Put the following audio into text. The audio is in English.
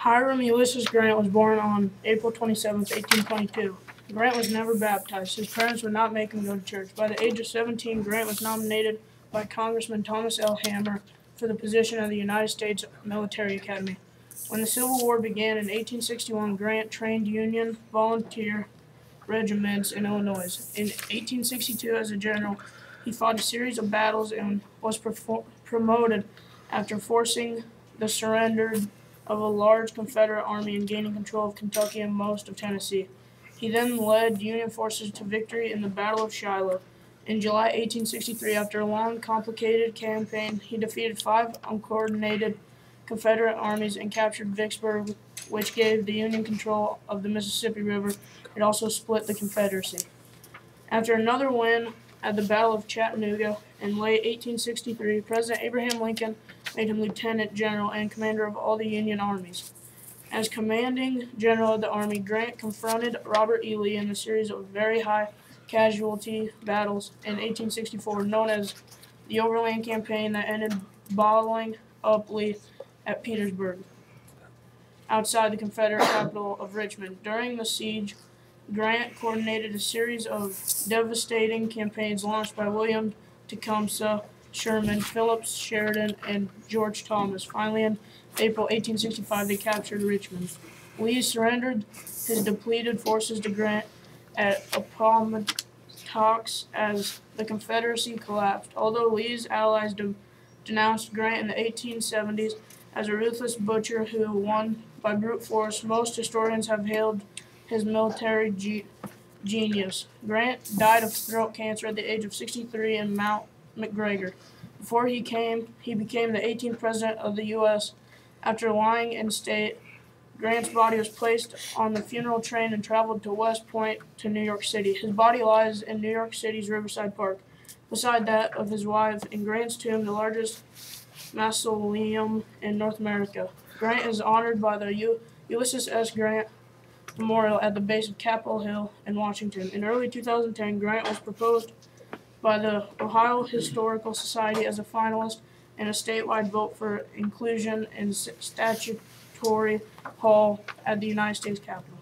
Hiram Ulysses Grant was born on April 27, 1822. Grant was never baptized. His parents would not make him go to church. By the age of 17, Grant was nominated by Congressman Thomas L. Hammer for the position of the United States Military Academy. When the Civil War began in 1861, Grant trained Union volunteer regiments in Illinois. In 1862, as a general, he fought a series of battles and was promoted after forcing the surrender of a large Confederate army and gaining control of Kentucky and most of Tennessee. He then led Union forces to victory in the Battle of Shiloh. In July 1863, after a long, complicated campaign, he defeated 5 uncoordinated Confederate armies and captured Vicksburg, which gave the Union control of the Mississippi River. It also split the Confederacy. After another win at the Battle of Chattanooga in late 1863, President Abraham Lincoln made him lieutenant general and commander of all the Union armies. As commanding general of the Army, Grant confronted Robert E. Lee in a series of very high casualty battles in 1864, known as the Overland Campaign, that ended bottling up Lee at Petersburg, outside the Confederate capital of Richmond. During the siege, Grant coordinated a series of devastating campaigns launched by William Tecumseh, Sherman, Phillips, Sheridan, and George Thomas. Finally, in April 1865, they captured Richmond. Lee surrendered his depleted forces to Grant at Appomattox as the Confederacy collapsed. Although Lee's allies denounced Grant in the 1870s as a ruthless butcher who won by brute force, most historians have hailed his military genius. Grant died of throat cancer at the age of 63 in Mount McGregor. Before he became the 18th president of the U.S. After lying in state, Grant's body was placed on the funeral train and traveled to West Point to New York City. His body lies in New York City's Riverside Park, beside that of his wife. In Grant's tomb, the largest mausoleum in North America. Grant is honored by the Ulysses S Grant Memorial at the base of Capitol Hill in Washington. In early 2010, Grant was proposed by the Ohio Historical Society as a finalist in a statewide vote for inclusion in statutory hall at the United States Capitol.